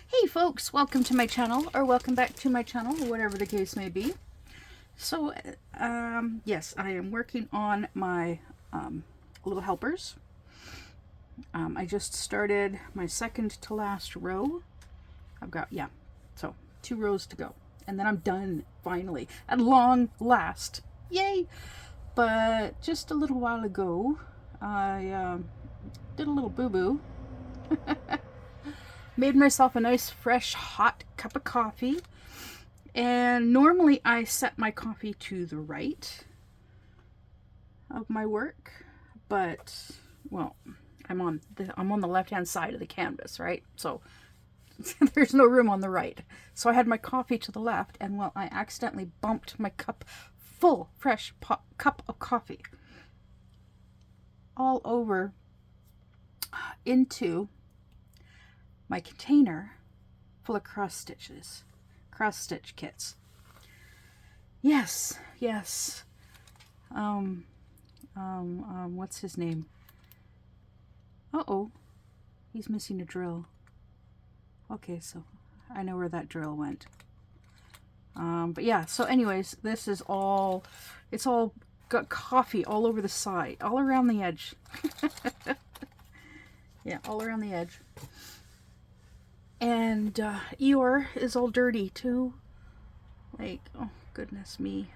Hey folks, welcome to my channel, or welcome back to my channel, whatever the case may be. So, yes, I am working on my little helpers. I just started my second to last row. I've got, so 2 rows to go. And then I'm done, finally, at long last. Yay! But just a little while ago, I did a little boo-boo. Made myself a nice, fresh, hot cup of coffee. And normally I set my coffee to the right of my work, but, well, I'm on the left-hand side of the canvas, right? So there's no room on the right. So I had my coffee to the left, and, well, I accidentally bumped my full, fresh cup of coffee all over into my container full of cross stitch kits. Yes. What's his name? Uh-oh, he's missing a drill. Okay, so I know where that drill went. But yeah, so anyways, this is all, it's all got coffee all over the side, all around the edge. Yeah, all around the edge. And Eeyore is all dirty too. Like, oh goodness me.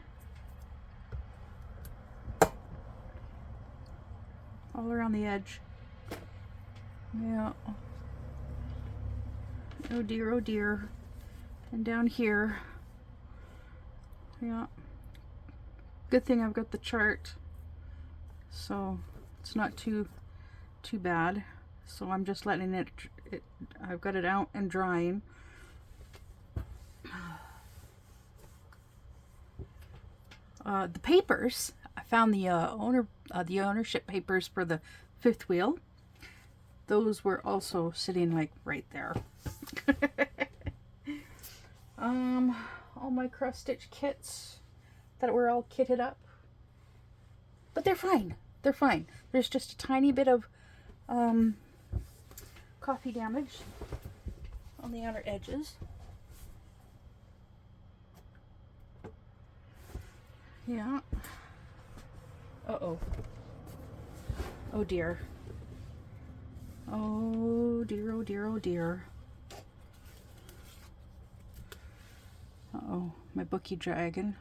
All around the edge. Yeah. Oh dear, oh dear. And down here. Yeah. Good thing I've got the chart. So it's not too bad. So I'm just letting it I've got it out and drying. The papers, I found the ownership papers for the 5th wheel. Those were also sitting like right there. All my cross stitch kits that were all kitted up, but they're fine. They're fine. There's just a tiny bit of coffee damage on the outer edges. Yeah. Uh-oh. Oh dear. Oh dear, oh dear, oh dear. Uh-oh, my bookie dragon.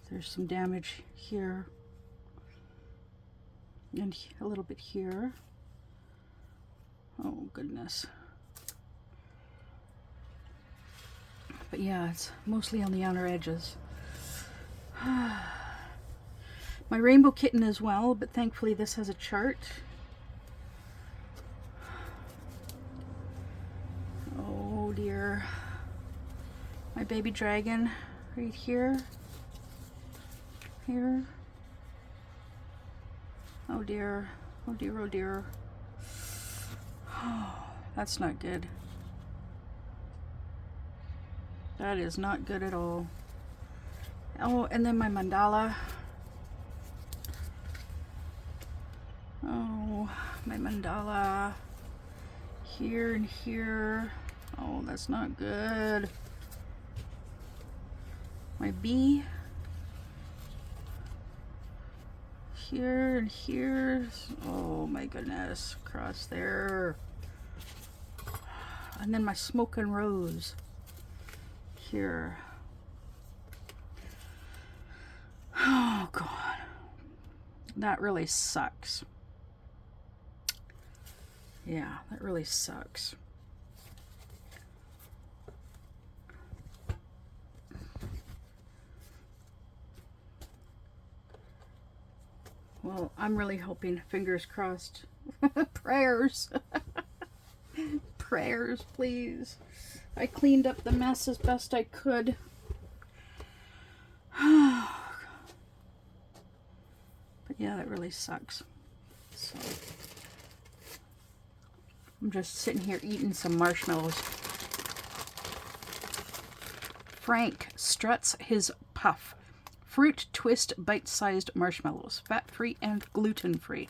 There's some damage here. And a little bit here. Oh goodness. But yeah, it's mostly on the outer edges. My rainbow kitten as well, but thankfully this has a chart. Oh dear. My baby dragon right here. Here. Oh dear. Oh dear, oh dear. Oh, that's not good. That is not good at all. Oh, and then my mandala. Oh, my mandala. Here and here. Oh, that's not good. My bee. Here and here. Oh my goodness. Across there. And then my smoking rose. Here. Oh god, that really sucks. Yeah, that really sucks. Well, I'm really hoping, fingers crossed. Prayers. Prayers, please. I cleaned up the mess as best I could. But yeah, that really sucks. So I'm just sitting here eating some marshmallows. Frank struts his puff. Fruit twist bite-sized marshmallows. Fat-free and gluten-free.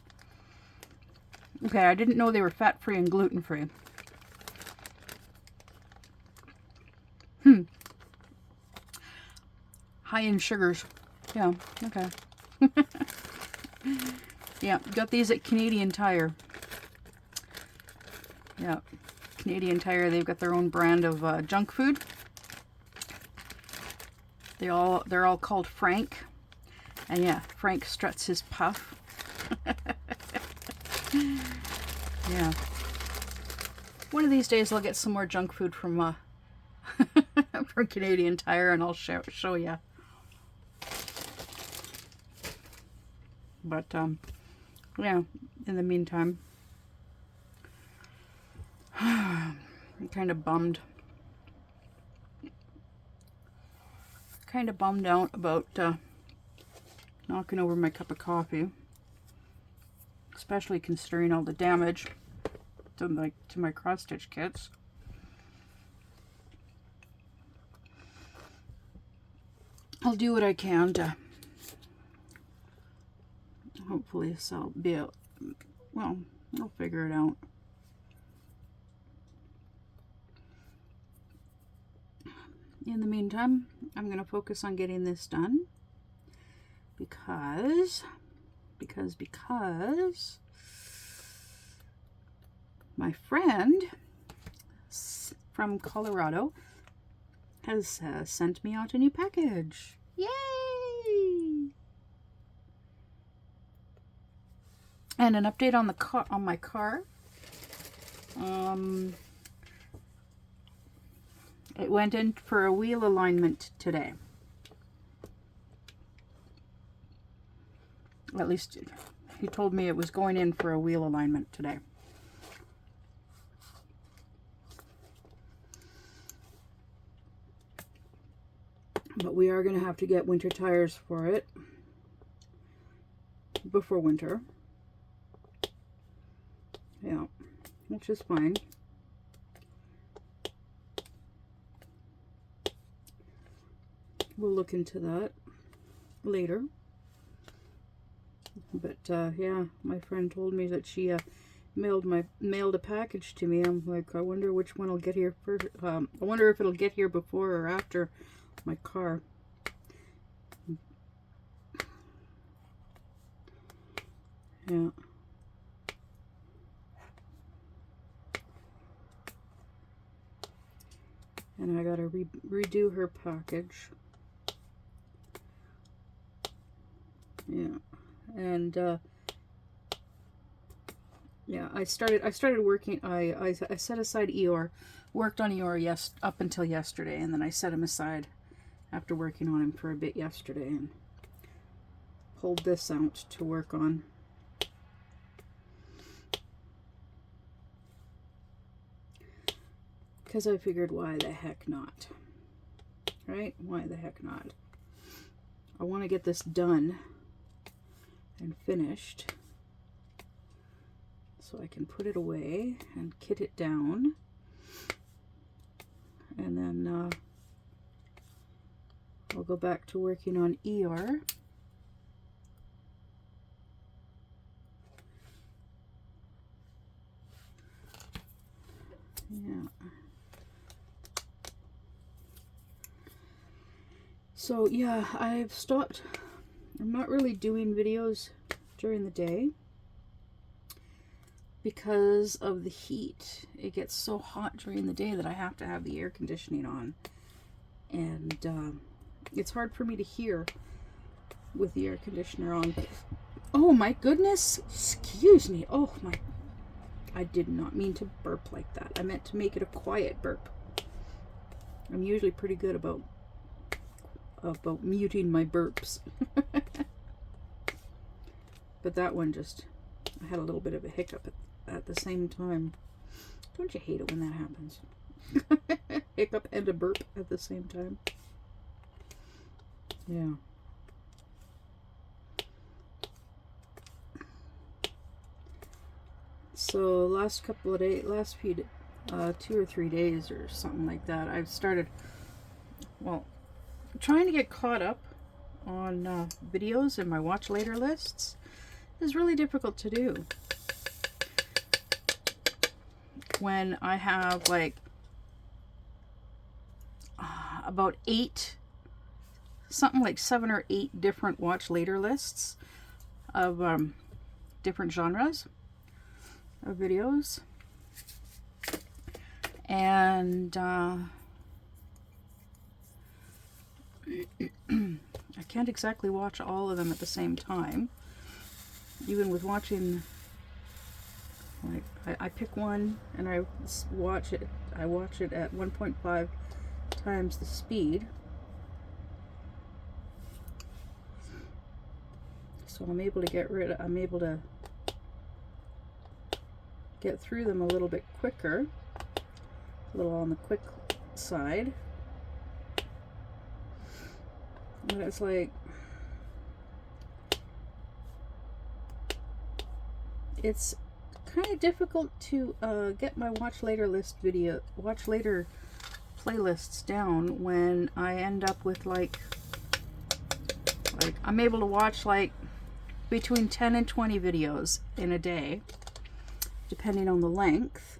Okay, I didn't know they were fat-free and gluten-free. high in sugars. Yeah, okay. Yeah, got these at Canadian Tire. Yeah, Canadian Tire, they've got their own brand of junk food. They're all called Frank. And yeah, Frank struts his puff. Yeah. One of these days I'll get some more junk food from from Canadian Tire, and I'll show you. But yeah, in the meantime, I'm kind of bummed. Kind of bummed out about knocking over my cup of coffee, especially considering all the damage to my cross stitch kits. I'll do what I can to hopefully be able, well, I'll figure it out. In the meantime, I'm going to focus on getting this done because my friend from Colorado has sent me out a new package. Yay! And an update on my car. It went in for a wheel alignment today. At least he told me it was going in for a wheel alignment today. But we are going to have to get winter tires for it before winter. Yeah, which is fine. We'll look into that later. But yeah, my friend told me that she mailed a package to me. I'm like, I wonder which one will get here first. I wonder if it'll get here before or after my car. Yeah. And I gotta redo her package. Yeah, and yeah, I started working. I set aside Eeyore, worked on Eeyore up until yesterday, and then I set him aside after working on him for a bit yesterday, and pulled this out to work on. Because I figured, why the heck not? Right? Why the heck not? I want to get this done and finished so I can put it away and kit it down, and then I'll go back to working on Eeyore. Yeah. So yeah, I've stopped. I'm not really doing videos during the day because of the heat. It gets so hot during the day that I have to have the air conditioning on, and it's hard for me to hear with the air conditioner on. Oh my goodness, excuse me. Oh my, I did not mean to burp like that. I meant to make it a quiet burp. I'm usually pretty good about muting my burps. But that one just, I had a little bit of a hiccup at the same time. Don't you hate it when that happens? Hiccup and a burp at the same time. Yeah. So last few 2 or 3 days or something like that, I've started, well, trying to get caught up on videos in my watch later lists is really difficult to do when I have like about 8 something like 7 or 8 different watch later lists of different genres of videos. And I can't exactly watch all of them at the same time. Even with watching, like, I pick one and I watch it at 1.5 times the speed. So I'm able to get through them a little bit quicker, a little on the quick side. But it's like, it's kind of difficult to get my watch later playlists down when I end up with like I'm able to watch like between 10 and 20 videos in a day, depending on the length.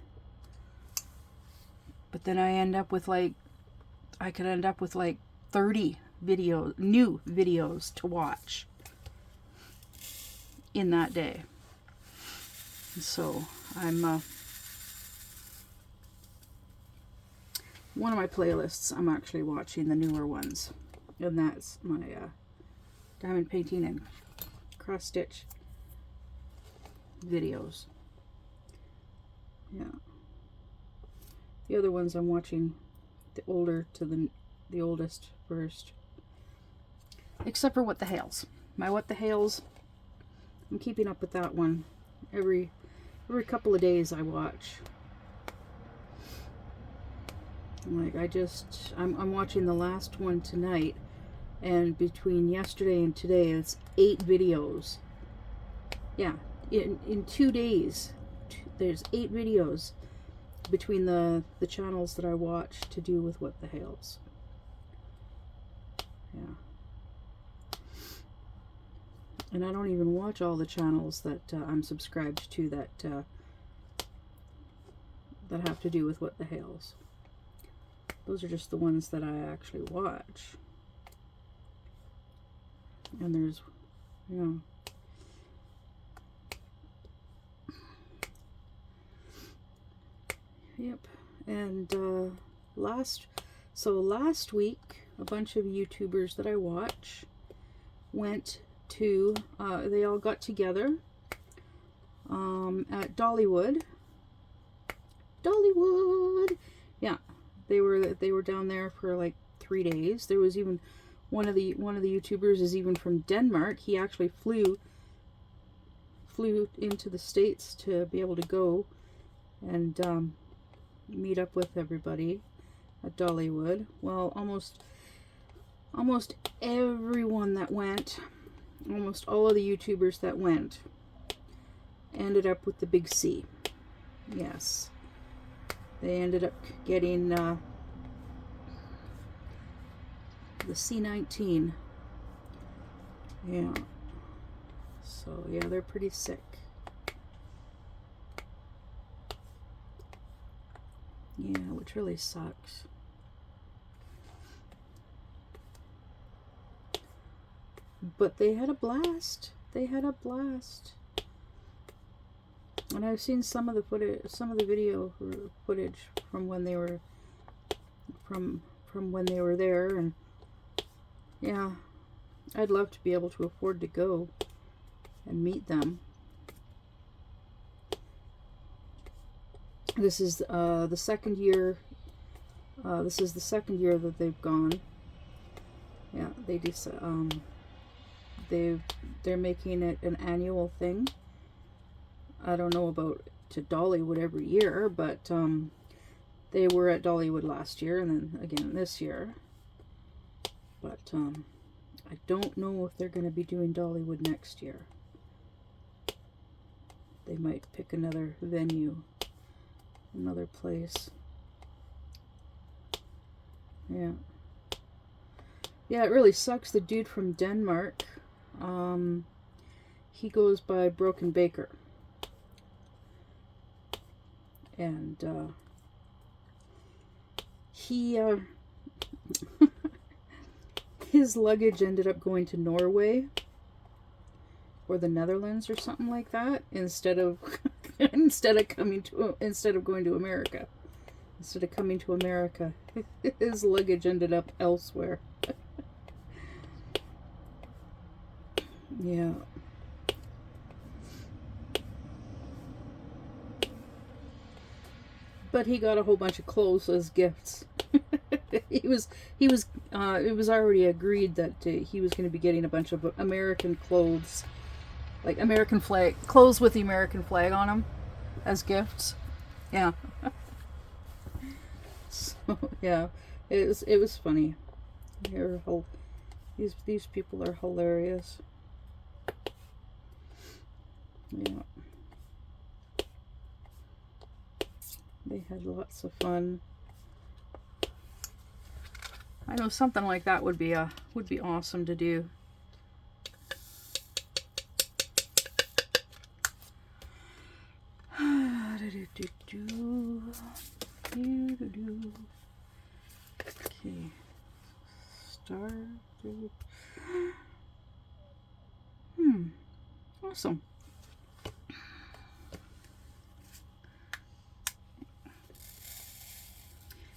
But then I could end up with like 30 new videos to watch in that day. So I'm one of my playlists, I'm actually watching the newer ones, and that's my diamond painting and cross stitch videos. Yeah. The other ones I'm watching the older to the oldest first. Except for What the Hales. My What the Hales, I'm keeping up with that one. Every couple of days I watch. Like I'm watching the last one tonight, and between yesterday and today it's 8 videos. Yeah, in 2 days there's 8 videos between the channels that I watch to do with What the Hales. Yeah. And I don't even watch all the channels that I'm subscribed to that have to do with What the Hales. Those are just the ones that I actually watch. And there's, Yep. And last week, a bunch of YouTubers that I watch went to, they all got together at Dollywood. Yeah, they were down there for like 3 days. There was even one of the YouTubers is even from Denmark. He actually flew into the States to be able to go and meet up with everybody at Dollywood. Well, almost everyone that went, almost all of the YouTubers that went, ended up with the big C. Yes. They ended up getting the C-19. Yeah. So, yeah, they're pretty sick. Yeah, which really sucks. But they had a blast. And I've seen some of the video footage from when they were when they were there, and yeah, I'd love to be able to afford to go and meet them. This is the second year. This is the second year that they've gone. Yeah, they're making it an annual thing. I don't know about to Dollywood every year, but they were at Dollywood last year and then again this year. But I don't know if they're going to be doing Dollywood next year. They might pick another venue, another place. Yeah. Yeah, it really sucks. The dude from Denmark, he goes by Broken Baker. And his luggage ended up going to Norway or the Netherlands or something like that instead of instead of going to America. Instead of coming to America, his luggage ended up elsewhere. Yeah. But he got a whole bunch of clothes as gifts. It was already agreed that he was going to be getting a bunch of American clothes, like American flag clothes with the American flag on them, as gifts. Yeah. So yeah, it was funny. These people are hilarious. Yeah. They had lots of fun. I know something like that would be awesome to do. Okay. Start. Awesome.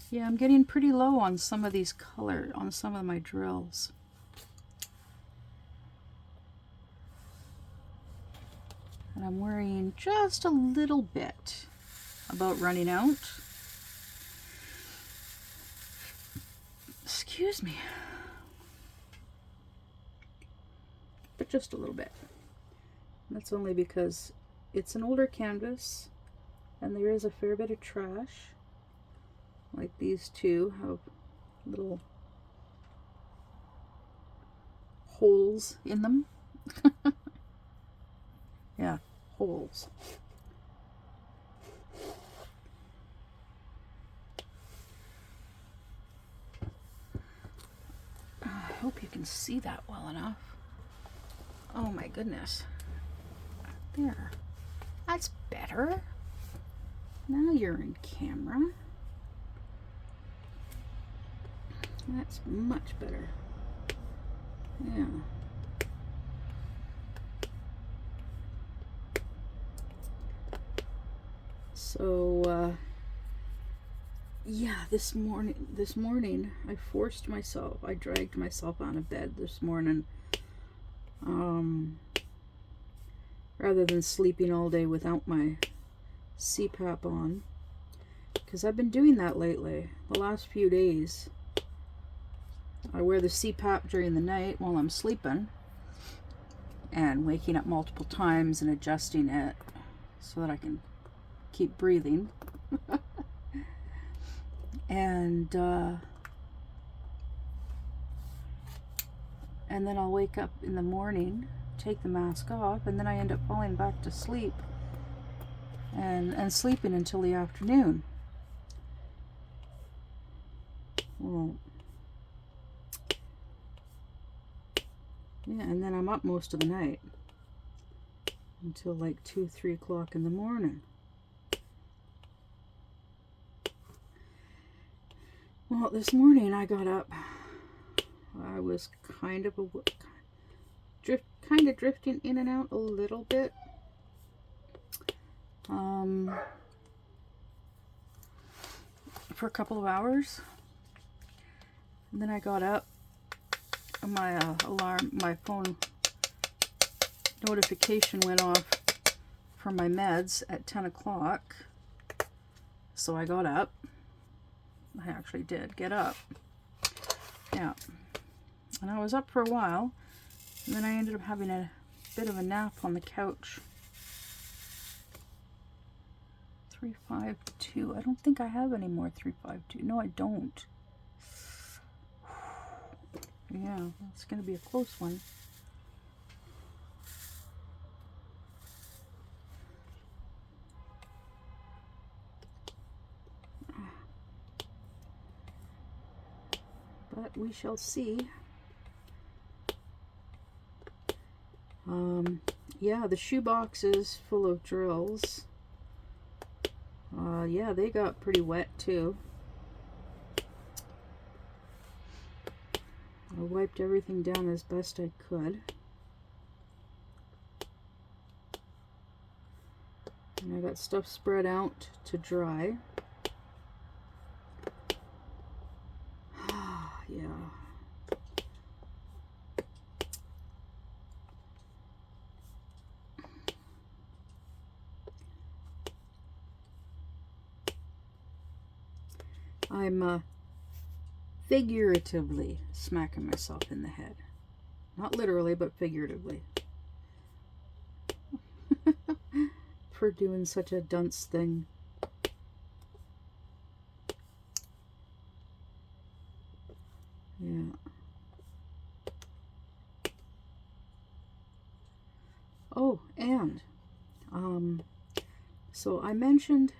Yeah, I'm getting pretty low on some of on some of my drills. And I'm worrying just a little bit about running out. Excuse me. But just a little bit. That's only because it's an older canvas and there is a fair bit of trash. Like these two have little holes in them. Yeah, holes. I hope you can see that well enough. Oh my goodness. There. That's better. Now you're in camera. That's much better. Yeah. So, yeah, this morning I forced myself, I dragged myself out of bed this morning, rather than sleeping all day without my CPAP on, because I've been doing that lately, the last few days. I wear the CPAP during the night while I'm sleeping, and waking up multiple times and adjusting it so that I can keep breathing. And then I'll wake up in the morning, take the mask off, and then I end up falling back to sleep and sleeping until the afternoon. Well, yeah, and then I'm up most of the night until like 2-3 o'clock in the morning. Well, this morning I got up. I was kind of drifting in and out a little bit. For a couple of hours. And then I got up. My my phone notification went off for my meds at 10 o'clock. So I got up. I actually did get up. Yeah. And I was up for a while. And then I ended up having a bit of a nap on the couch. 352. I don't think I have any more 352. No, I don't. Yeah, it's going to be a close one. But we shall see. Yeah, the shoe boxes full of drills. Yeah, they got pretty wet too. I wiped everything down as best I could. And I got stuff spread out to dry. Yeah. I'm figuratively smacking myself in the head. Not literally, but figuratively. For doing such a dunce thing. Yeah. Oh, and so I mentioned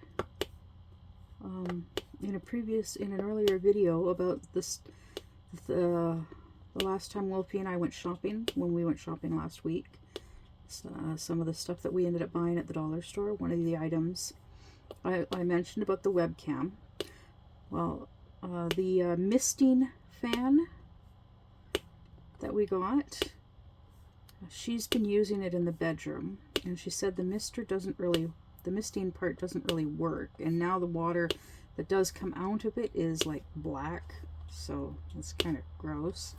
in an earlier video about this the last time Wolfie and I went shopping, when we went shopping last week. Some of the stuff that we ended up buying at the dollar store. One of the items I mentioned about the webcam. Well, the misting fan that we got, she's been using it in the bedroom, and she said the misting part doesn't really work, and now the water that does come out of it is like black, so it's kind of gross.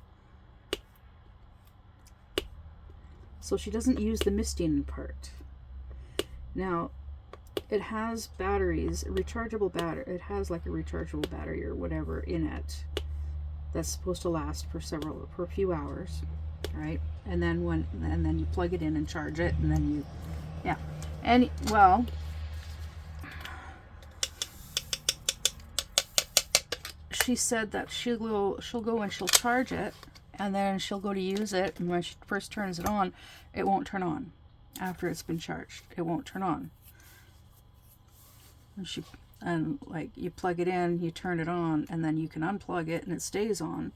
So she doesn't use the misting part. Now, it has batteries, rechargeable battery. It has like a rechargeable battery or whatever in it that's supposed to last for a few hours, right? And then you plug it in and charge it, and then yeah. And well, she said that she'll go and she'll charge it, and then she'll go to use it, and when she first turns it on, it won't turn on. After it's been charged, it won't turn on. And like, you plug it in, you turn it on, and then you can unplug it and it stays on.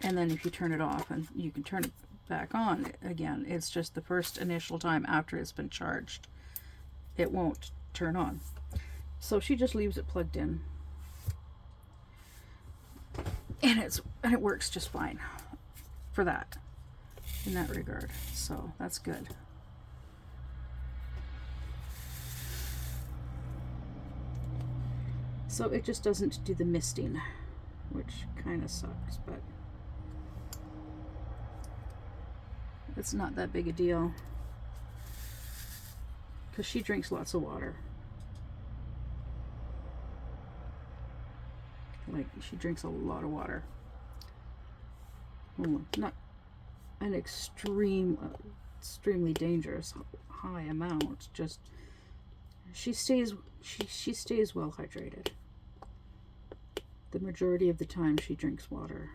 And then if you turn it off, and you can turn it back on again, it's just the first initial time after it's been charged, it won't turn on. So she just leaves it plugged in, and it works just fine for that, in that regard. So that's good. So it just doesn't do the misting, which kind of sucks, but it's not that big a deal, because she drinks lots of water. Like, she drinks a lot of water. Well, not an extremely dangerous high amount, just she stays well hydrated. The majority of the time she drinks water.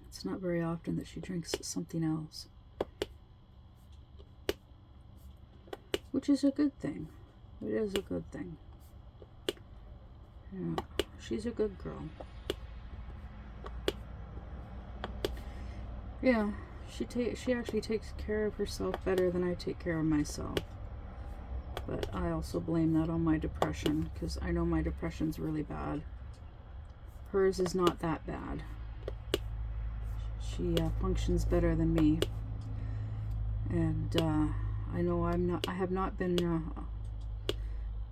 It's not very often that she drinks something else, which is a good thing. It is a good thing. Yeah, she's a good girl. Yeah, she actually takes care of herself better than I take care of myself. But I also blame that on my depression, because I know my depression's really bad. Hers is not that bad. She functions better than me, and I know I have not been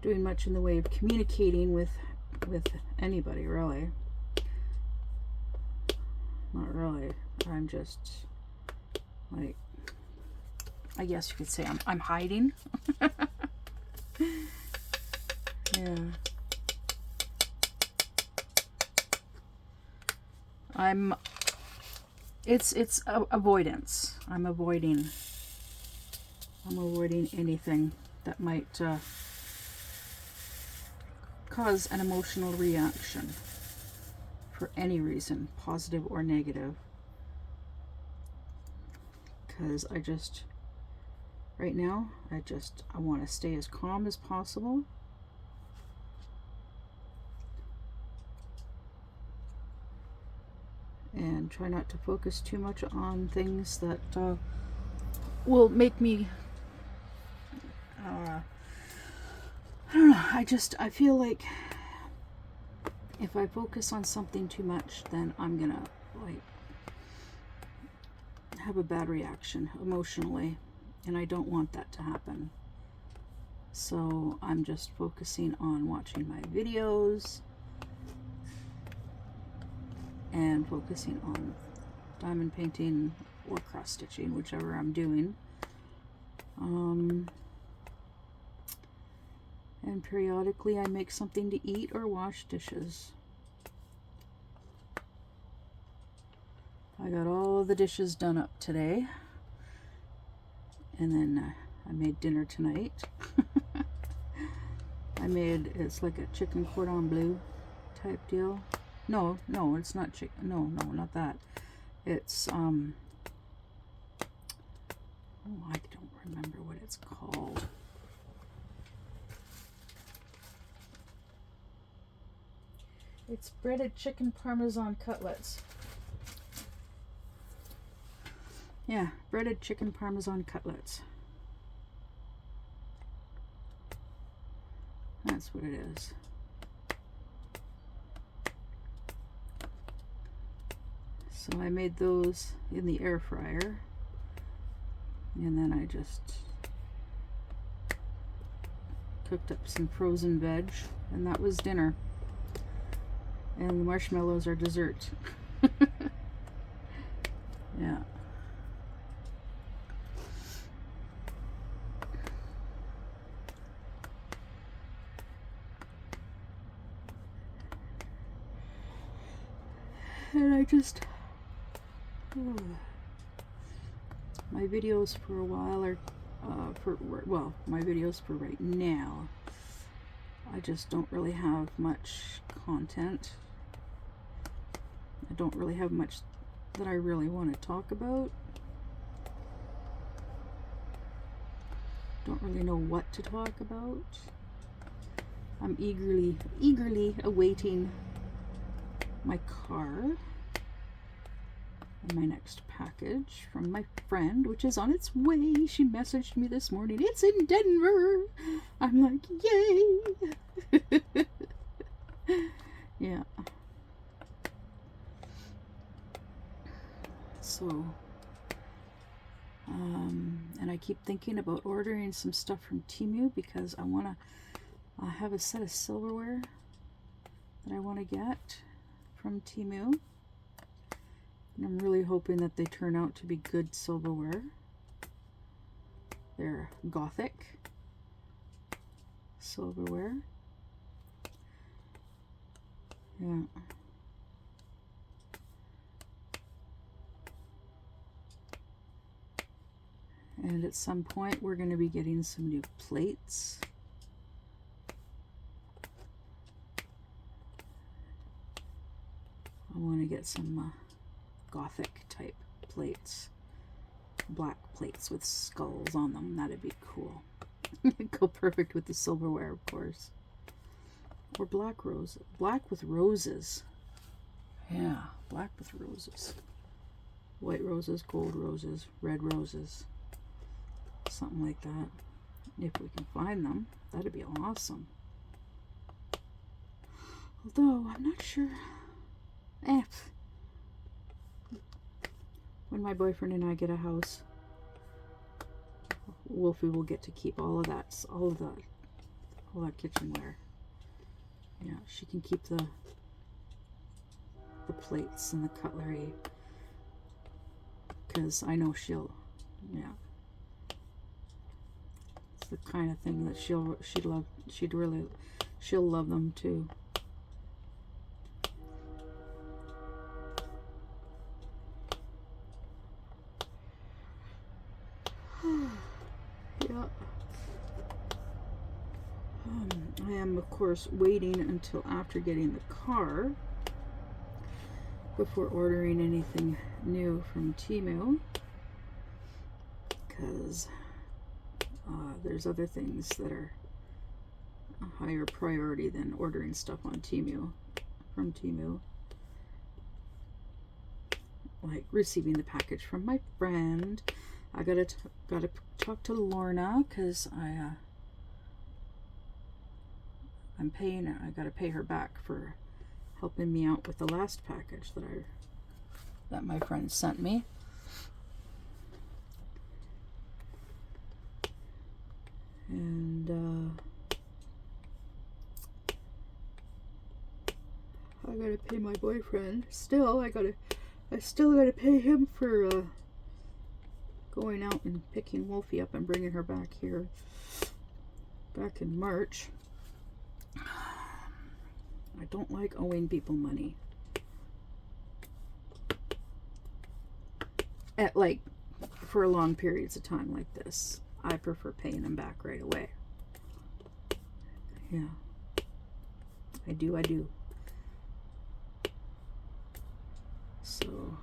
doing much in the way of communicating with anybody, really. Not really. I'm just, like, I guess you could say I'm hiding. Yeah. It's avoidance. I'm avoiding anything that might cause an emotional reaction for any reason, positive or negative. Because right now, I want to stay as calm as possible. And try not to focus too much on things that will make me, I don't know, I feel like if I focus on something too much, then I'm gonna like have a bad reaction emotionally, and I don't want that to happen. So I'm just focusing on watching my videos and focusing on diamond painting or cross stitching, whichever I'm doing. And periodically I make something to eat or wash dishes. I got all of the dishes done up today, and then I made dinner tonight. It's like a chicken cordon bleu type deal. No, it's not chicken. No, not that. It's oh, I don't remember what it's called. It's breaded chicken parmesan cutlets. Yeah, breaded chicken parmesan cutlets. That's what it is. So I made those in the air fryer, and then I just cooked up some frozen veg, and that was dinner. And the marshmallows are dessert. Yeah. And I just my videos for a while are my videos for right now, I just don't really have much content. I don't really have much that I really want to talk about. Don't really know what to talk about. I'm eagerly awaiting my car and my next package from my friend, which is on its way. She messaged me this morning. It's in Denver. I'm like, yay. Yeah. So, and I keep thinking about ordering some stuff from Temu because I have a set of silverware that I want to get from Temu. And I'm really hoping that they turn out to be good silverware. They're Gothic silverware. Yeah. And at some point we're going to be getting some new plates. I want to get some Gothic type plates. Black plates with skulls on them. That'd be cool. Go perfect with the silverware, of course. Or black rose. Black with roses. Yeah, black with roses. White roses, gold roses, red roses. Something like that. If we can find them, that'd be awesome. Although, I'm not sure if when my boyfriend and I get a house, Wolfie will get to keep all that kitchenware. Yeah, she can keep the plates and the cutlery, because I know she'll, yeah, it's the kind of thing that she'll love them too. Yeah. I am, of course, waiting until after getting the car before ordering anything new from Temu, because there's other things that are a higher priority than ordering stuff on Temu, from Temu. Like receiving the package from my friend. I gotta talk to Lorna, because I'm paying her. I gotta pay her back for helping me out with the last package that my friend sent me. And I gotta pay my boyfriend. I still gotta pay him for going out and picking Wolfie up and bringing her back here back in March. I don't like owing people money. At like for long periods of time like this. I prefer paying them back right away. Yeah. I do. So,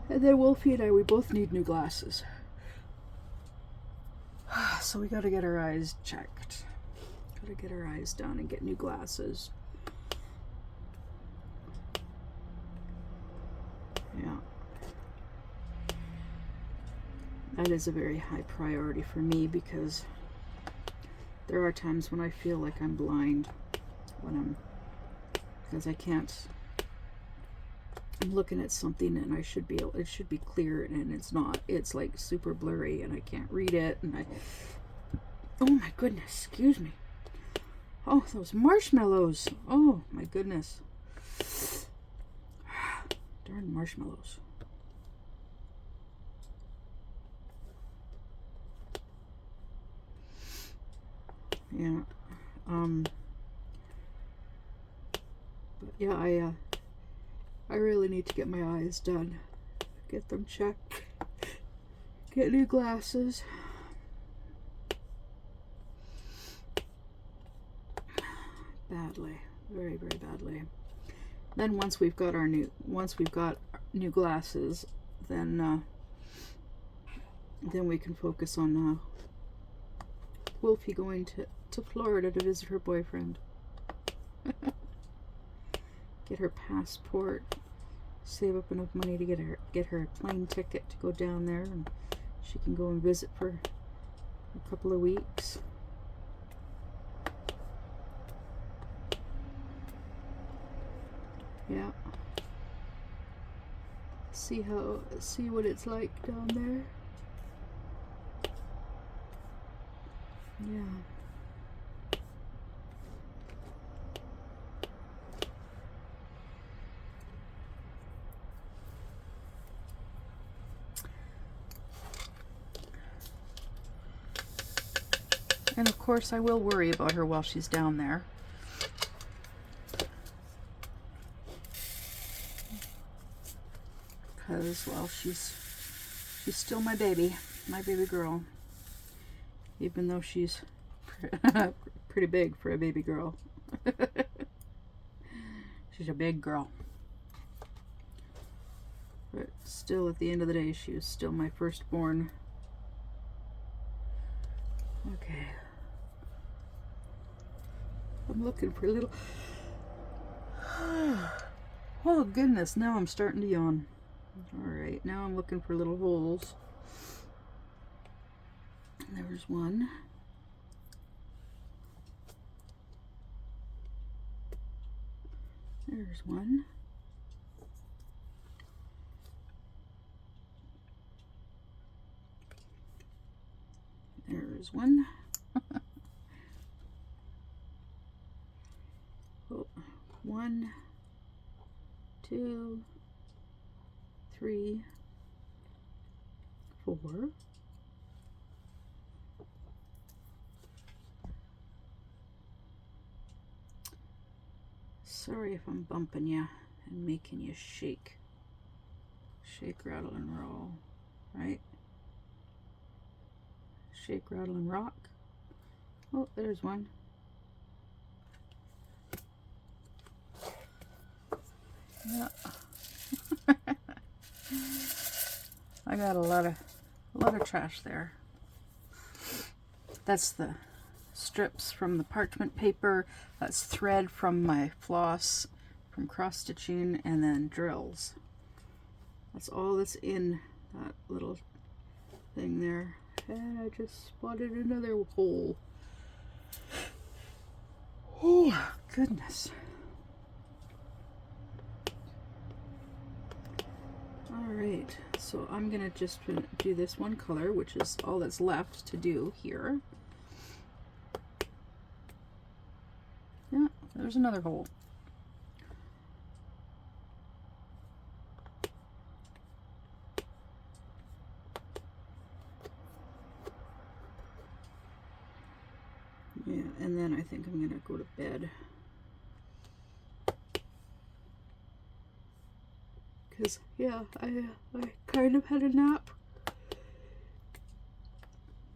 and then Wolfie and I, we both need new glasses. So we gotta get our eyes checked. Gotta get our eyes done and get new glasses. Yeah. That is a very high priority for me because there are times when I feel like I'm blind because I can't. I'm looking at something and it should be clear and it's not. It's like super blurry and I can't read it and oh my goodness, excuse me. Oh, those marshmallows. Oh my goodness. Darn marshmallows. Yeah. But yeah, I really need to get my eyes done. Get them checked. Get new glasses. Badly. Very, very badly. Then once we've got new glasses, then we can focus on Wolfie going to Florida to visit her boyfriend. Get her passport, save up enough money to get her a plane ticket to go down there, and she can go and visit for a couple of weeks. Yeah. See what it's like down there. Yeah. And of course I will worry about her while she's down there. Because, well, she's still my baby girl. Even though she's pretty big for a baby girl. She's a big girl. But still, at the end of the day, she was still my firstborn. Okay. I'm looking for a little... Oh, goodness. Now I'm starting to yawn. Alright, now I'm looking for little holes. There's one. There's one. There's one. Oh, 1, 2, 3, 4. Sorry if I'm bumping you and making you shake. Shake, rattle, and roll, right? Shake, rattle, and rock. Oh, there's one. Yeah. I got a lot of trash there. That's the strips from the parchment paper. That's thread from my floss from cross stitching, and then drills. That's all that's in that little thing there. And I just spotted another hole. Oh, goodness. Alright, so I'm going to just do this one color, which is all that's left to do here. Yeah, there's another hole. Yeah, and then I think I'm going to go to bed. Because, yeah, I kind of had a nap.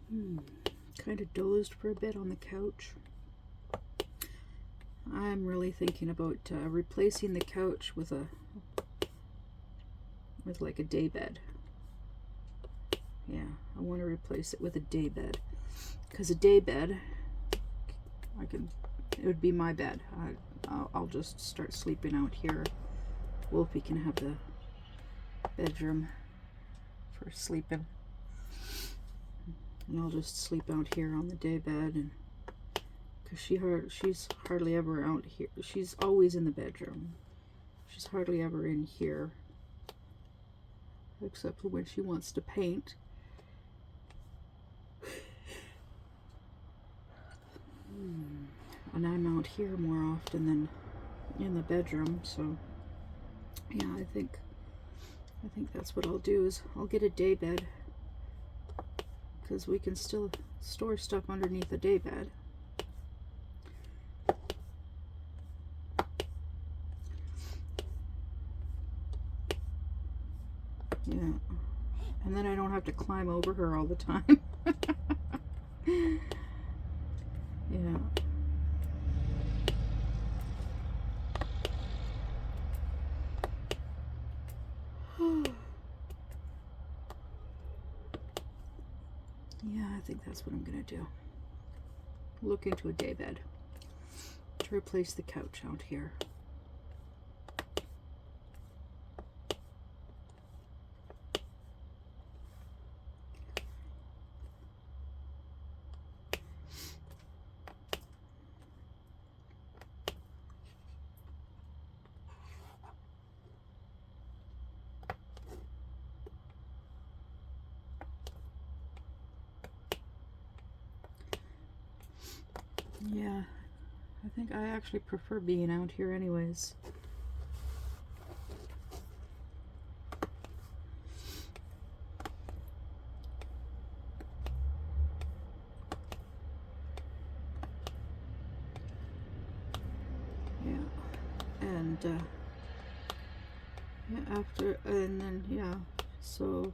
Kind of dozed for a bit on the couch. I'm really thinking about replacing the couch with like a day bed. Yeah, I want to replace it with a day bed. Because a day bed, it would be my bed. I'll just start sleeping out here. Wolfie can have the bedroom for sleeping. And I'll just sleep out here on the day bed, and because she's hardly ever out here. She's always in the bedroom. She's hardly ever in here, except for when she wants to paint. And I'm out here more often than in the bedroom, so yeah, I think that's what I'll do, is I'll get a day bed, because we can still store stuff underneath a day bed. Yeah, and then I don't have to climb over her all the time. Yeah. Yeah, I think that's what I'm gonna do. Look into a day bed to replace the couch out here. Yeah, I think I actually prefer being out here anyways. Yeah, and yeah, so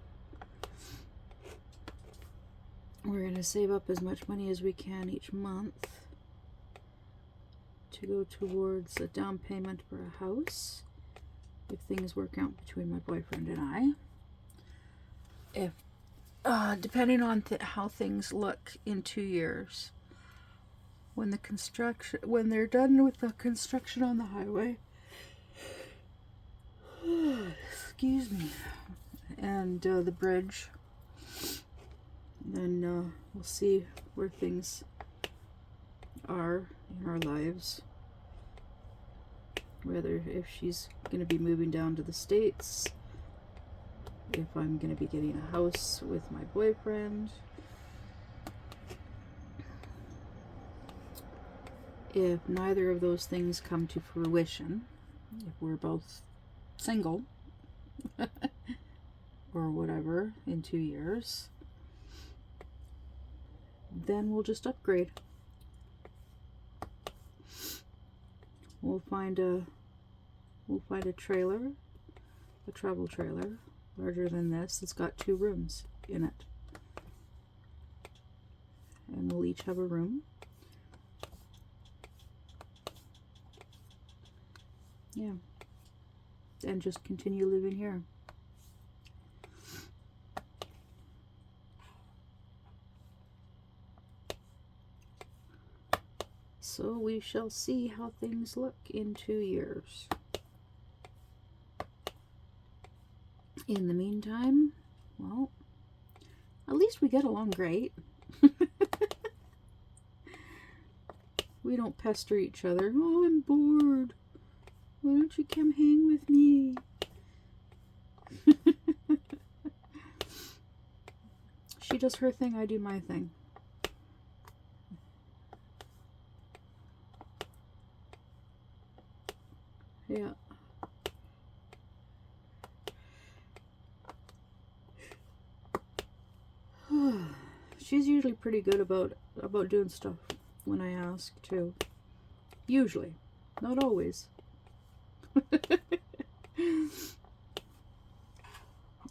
we're gonna save up as much money as we can each month to go towards a down payment for a house, if things work out between my boyfriend and I. If depending on how things look in 2 years, when they're done with the construction on the highway, excuse me, and the bridge, then we'll see where things are in our lives, whether if she's going to be moving down to the States, if I'm going to be getting a house with my boyfriend, if neither of those things come to fruition, if we're both single or whatever in 2 years, then we'll just upgrade. We'll find a trailer, a travel trailer, larger than this. It's got 2 rooms in it, and we'll each have a room. Yeah, and just continue living here. So we shall see how things look in 2 years. In the meantime, well, at least we get along great. We don't pester each other. Oh, I'm bored. Why don't you come hang with me? She does her thing, I do my thing. Yeah. She's usually pretty good about doing stuff when I ask too. Usually. Not always.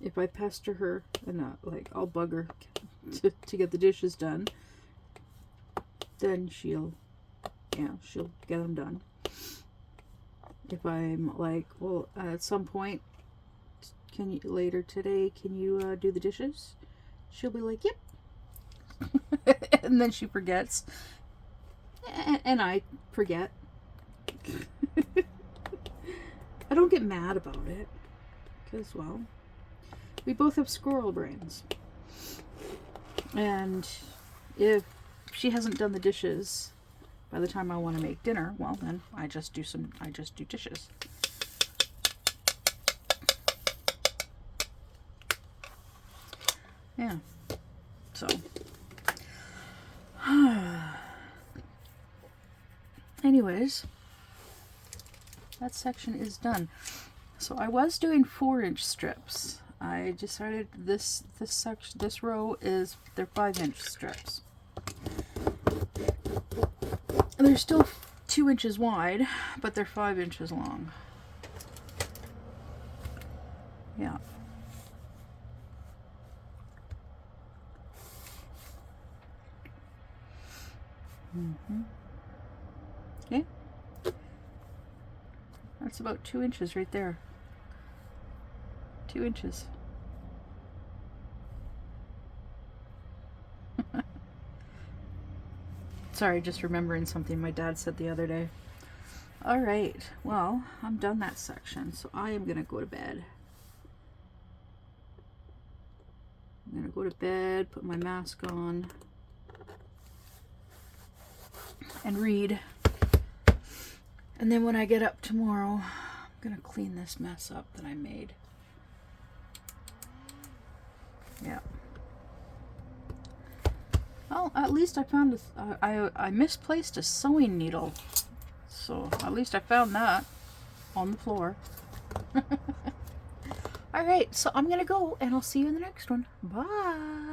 If I pester her and like I'll bug her to get the dishes done, then she'll get them done. If I'm like, well, at some point, later today, can you do the dishes? She'll be like, yep. And then she forgets. And I forget. I don't get mad about it. Because, well, we both have squirrel brains. And if she hasn't done the dishes by the time I want to make dinner, well, then I just do dishes. Yeah. So. Anyways, that section is done. So I was doing 4-inch strips. I decided this row they're 5-inch strips. They're still 2 inches wide, but they're 5 inches long. Yeah. Okay. That's about 2 inches right there. 2 inches. Sorry, just remembering something my dad said the other day. Alright, well, I'm done that section, so I am going to go to bed. I'm going to go to bed, put my mask on, and read. And then when I get up tomorrow, I'm going to clean this mess up that I made. Yeah. Well, at least I found I misplaced a sewing needle. So at least I found that on the floor. Alright, so I'm going to go and I'll see you in the next one. Bye!